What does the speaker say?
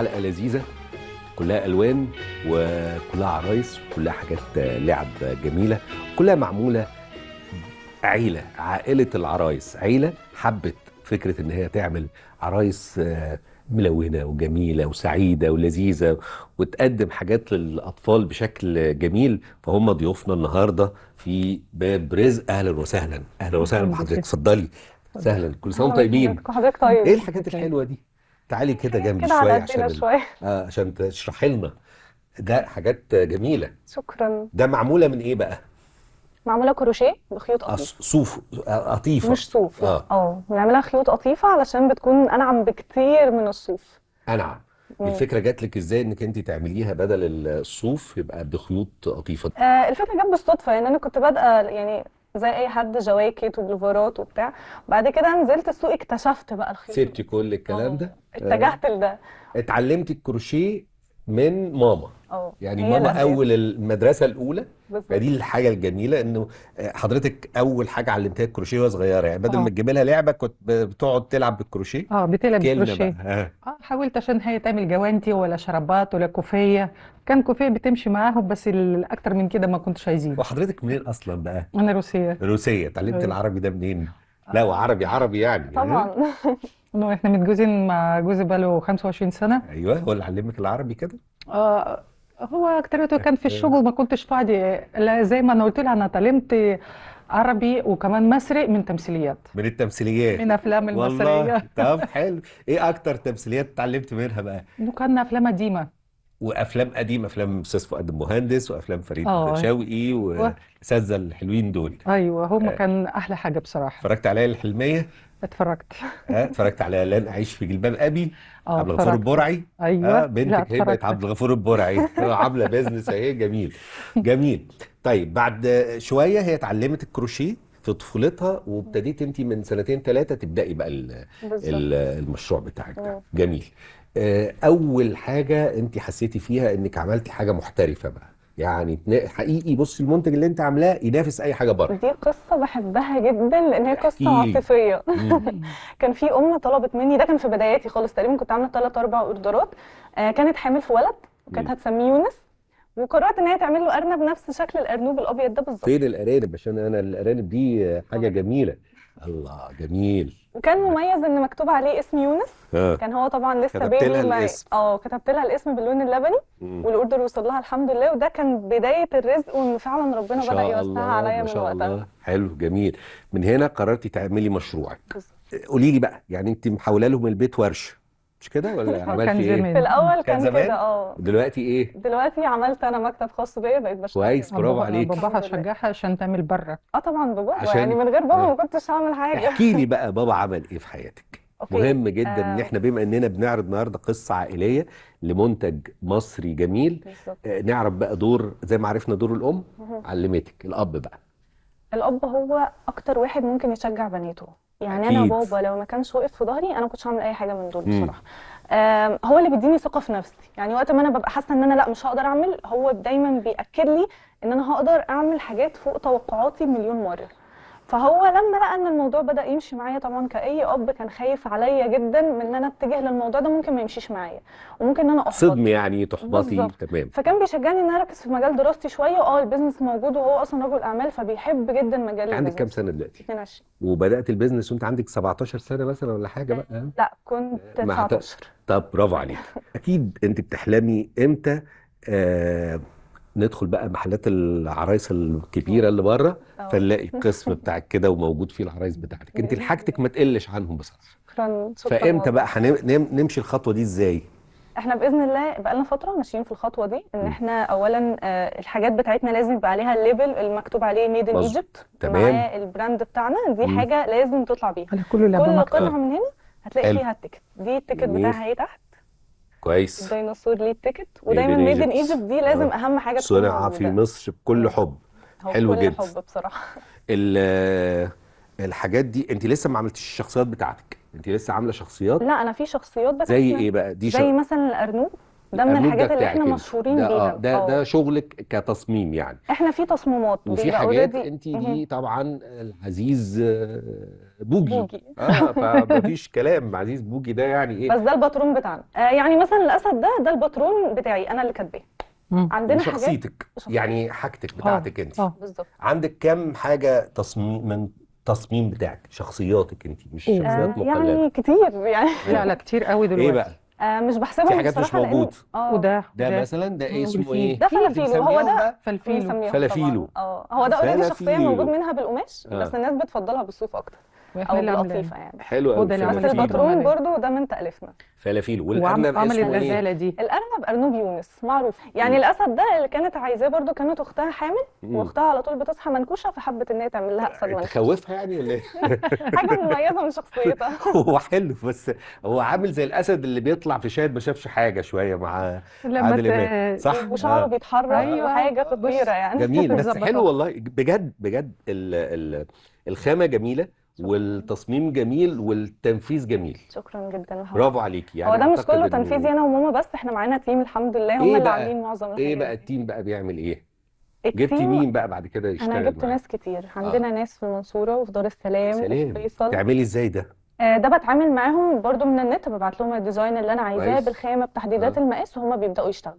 حلقة لذيذة كلها ألوان وكلها عرايس وكلها حاجات لعب جميلة، كلها معمولة عائلة العرايس، عيلة حبت فكرة إن هي تعمل عرايس ملونة وجميلة وسعيدة ولذيذة وتقدم حاجات للأطفال بشكل جميل. فهم ضيوفنا النهاردة في باب رزق. أهلا وسهلا، أهلا وسهلا بحضرتك، اتفضلي. سهلا، كل سنة وانتم طيبين. حضرتك طيب. ايه الحاجات الحلوة دي؟ تعالي كده حاجات جنبي كده على شوية قدنا عشان شوية. عشان تشرحي لنا. ده حاجات جميلة. شكرا. ده معمولة من ايه بقى؟ معمولة كروشيه بخيوط قطيفة. صوف، قطيفة. مش صوف، لا، اه، بنعملها خيوط قطيفة علشان بتكون أنعم بكتير من الصوف. انعم. مم. الفكرة جات لك ازاي انك انت تعمليها بدل الصوف يبقى بخيوط قطيفة؟ الفكرة جت بالصدفة، يعني أنا كنت بادئة يعني زي أي حد جواكت وبلوفرات وبتاع. بعد كده نزلت السوق، اكتشفت بقى الخيوط سبتي القطيفة. كل الكلام ده؟ اتجهت لده. اتعلمتي الكروشيه من ماما؟ يعني هي ماما الأساس. اول المدرسه الاولى. بالظبط. فدي الحاجه الجميله انه حضرتك اول حاجه علمتيها الكروشيه وهي صغيره، يعني بدل ما اه تجيبي لها لعبه كنت بتقعد تلعب بالكروشيه. بتلعب احكي لنا بقى. بالكروشيه. حاولت عشان هي تعمل جوانتي ولا شرابات ولا كوفيه. كان كوفيه بتمشي معاهم، بس الاكتر من كده ما كنتش عايزين. وحضرتك منين اصلا بقى؟ انا روسيه. روسيه. اتعلمت أيوة. العربي ده منين؟ لا، وعربي عربي يعني طبعا. انه احنا متجوزين مع جوزي بقاله 25 سنه. ايوه، هو اللي علمك العربي كده؟ آه هو اكترته كان في الشغل، ما كنتش فاضي. لا، زي ما انا قلت لها، انا اتعلمت عربي وكمان مصري من تمثيليات، من التمثيليات؟ من افلام والله المصريه. طب حلو. ايه اكتر تمثيليات اتعلمت منها بقى؟ انه كان افلام قديمه. وافلام قديمه، افلام استاذ فؤاد المهندس وافلام فريد اه شوقي و- والاساتذه الحلوين دول. ايوه، هم آه، كان احلى حاجه بصراحه. اتفرجت عليا الحلميه. اتفرجت. اتفرجت على لن اعيش في جلباب ابي. عبد الغفور اتفرجت. البرعي. ايوه، لا بنتك هي بقت اتفرجت. عبد الغفور البرعي عامله بيزنس اهي. جميل. جميل. طيب بعد شويه هي اتعلمت الكروشيه في طفولتها، وابتديت انت من سنتين ثلاثه تبداي بقى بالظبط. المشروع بتاعك ده. جميل. اول حاجه انت حسيتي فيها انك عملتي حاجه محترفه بقى، يعني حقيقي بص المنتج اللي انت عاملاه ينافس اي حاجه بره. دي قصة بحبها جدا لأن هي قصة احكي لي. عاطفية. مم. كان في أم طلبت مني، ده كان في بداياتي خالص، تقريبا كنت عاملة 3 4 أوردرات. كانت حامل في ولد وكانت مم. هتسميه يونس، وقررت إن هي تعمل له أرنب نفس شكل الأرنوب الأبيض ده بالظبط. فين الارانب؟ عشان انا الارانب دي حاجه جميله. الله، جميل. وكان مميز إن مكتوب عليه اسم يونس. اه، كان هو طبعا لسه كتبت لها بيبي، ما الاسم. كتبت لها الاسم باللون اللبني. مم. والأوردر وصل لها الحمد لله، وده كان بداية الرزق، وإن فعلا ما ربنا بدأ شاء يوسعها الله، عليا ما من شاء وقتها. الله. حلو، جميل. من هنا قررتي تعملي مشروعك. بالظبط. قولي لي بقى، يعني انت محوله لهم البيت ورشه، مش كده ولا عملتي كان ايه؟ في زمان. الأول كان كان كده زمان. اه. دلوقتي ايه؟ دلوقتي عملت انا مكتب خاص بيا، بقيت بشتغل كويس، يعني. برافو عليك. باباها الحمد لله. شجعها عشان تعمل بره. طبعا ببابا، يعني عشان من غير بابا آه. ما كنتش هعمل حاجه. احكي لي بقى بابا عمل ايه في حياتك. اوكي. مهم جدا ان احنا بما اننا بنعرض النهارده قصه عائليه لمنتج مصري جميل، بالظبط. نعرف بقى دور زي ما عرفنا دور الام. مهم. علمتك الاب بقى. الاب هو اكتر واحد ممكن يشجع بناته. يعني انا اكيد. بابا لو ما كانش واقف في ظهري انا ما كنتش هعمل اي حاجه من دول امم. بصراحه. هو اللي بيديني ثقه في نفسي، يعني وقت ما انا ببقى حاسه ان انا لا مش هقدر اعمل، هو دايما بياكد لي ان انا هقدر اعمل حاجات فوق توقعاتي مليون مره. فهو لما لقى ان الموضوع بدأ يمشي معايا، طبعا كأي اب كان خايف عليا جدا من ان انا اتجه للموضوع ده، ممكن ما يمشيش معايا وممكن ان انا احبط. صدمي يعني، تحبطي، بالظبط. تمام. فكان بيشجعني ان انا اركز في مجال دراستي شويه، البيزنس موجود، وهو اصلا رجل اعمال فبيحب جدا مجال عندك كام البيزنس. سنه دلوقتي؟ 22. وبدات البيزنس وانت عندك 17 سنه مثلا ولا حاجه بقى؟ لا كنت ما هت... 19. طب برافو عليك. اكيد انت بتحلمي امتى ندخل بقى محلات العرايس الكبيره اللي بره، اه. فنلاقي القسم بتاعك كده وموجود فيه العرايس بتاعتك. انت بإذن حاجتك الله. ما تقلش عنهم بصراحه. شكرا شكرا فامتى والله. بقى نمشي الخطوه دي ازاي؟ احنا باذن الله بقالنا فتره ماشيين في الخطوه دي، ان مم. احنا اولا الحاجات بتاعتنا لازم يبقى عليها الليبل المكتوب عليه ميد ان مظبوط. ايجيبت، تمام. معاه البراند بتاعنا، دي مم. حاجه لازم تطلع بيها. على كل لعبه كل مكتوب. قطعه من هنا هتلاقي حلو. فيها التيكت، دي التيكت جميل. بتاعها اهي تحت. كويس. الديناصور ليه التيكت، ميد ودايما ان ميد ان ايجيبت. ايجيبت دي لازم اهم حاجه تكون صنع في موجوده. مصر بكل مم. حب. هو حلو بكل جدا. حب بصراحه. ال- الحاجات دي انت لسه ما عملتيش الشخصيات بتاعتك، انت لسه عامله شخصيات. لا انا في شخصيات زي بتاعتنا، ايه بقى دي زي مثلا الارنوب. ده من الأرنوب الحاجات اللي بتاعك احنا انت، مشهورين ده بيها. ده شغلك كتصميم يعني. احنا في تصميمات وفي بيبقى حاجات اوريدي انت دي طبعا العزيز بوجي. بوجي. اه فمفيش كلام، عزيز بوجي ده يعني ايه؟ بس ده الباترون بتاعنا. يعني مثلا الاسد ده الباترون بتاعي انا اللي كاتباه. مم. عندنا حاجات وشخصيتك شخصية. يعني حاجتك اه بتاعتك انت. اه بالظبط. عندك كم حاجة تصميم من تصميم بتاعك، شخصياتك انت مش شخصيات مقلدة؟ يعني كتير يعني. لا لا كتير قوي ايه دلوقتي. بقى؟ مش في بحسبهم حاجات مش بصراحة لان موجود. وده ده وده مثلا ده مم. اسمه والفيل ايه؟ ده انت فلافيلو. هو مسمياهم ده بقى فالفيلو. مسميهم فلافيلو. طبعا. هو ده اوريدي شخصية موجود فلافيلو. منها بالقماش، بس اه الناس بتفضلها بالصوف اكتر واحنا او اللي عاملينه. بالقطيفة يعني. حلو هو قوي ده اللي بس عمل فلافيلو. الباترون الباترون عليه. برضو ده من تأليفنا. فلافيلو. وعمل والارنب اسمه ايه؟ الغزالة دي. الارنب ارنوب يونس معروف يعني. مم. الاسد ده اللي كانت عايزاه برضو كانت اختها حامل، مم. واختها على طول بتصحى منكوشه، فحبت ان هي تعمل لها اسد منكوش. تخوفها يعني ولا ايه؟ حاجه مميزه من شخصيتها. هو حلو، بس هو عامل زي الاسد اللي بيطلع في شاهد ما شافش حاجه شويه مع لما عادل امام، صح؟ وشعره بيتحرك ايوه وحاجه بص خطيره يعني. جميل، بس حلو ظبطها. والله، بجد بجد الخامه جميله، شكرا. والتصميم جميل، والتنفيذ جميل. شكرا جدا لحضرتك. برافو عليكي، هو يعني ده مش اعتقد كله تنفيذي انه انا وماما بس، احنا معانا تيم الحمد لله هم ايه اللي بقى، عاملين معظم ايه الحاجات بقى دي. التيم بقى بيعمل ايه؟ جبتي التيم مين بقى بعد كده انا يشتغل جبت معاك؟ ناس كتير. اه عندنا ناس في المنصوره وفي دار السلام وفي سلام، فيصل. تعملي ازاي ده؟ ده بتعامل معاهم برضو من النت، ببعت لهم الديزاين اللي انا عايزاه كويس. بالخامه بتحديدات اه المقاس، وهم بيبداوا يشتغلوا.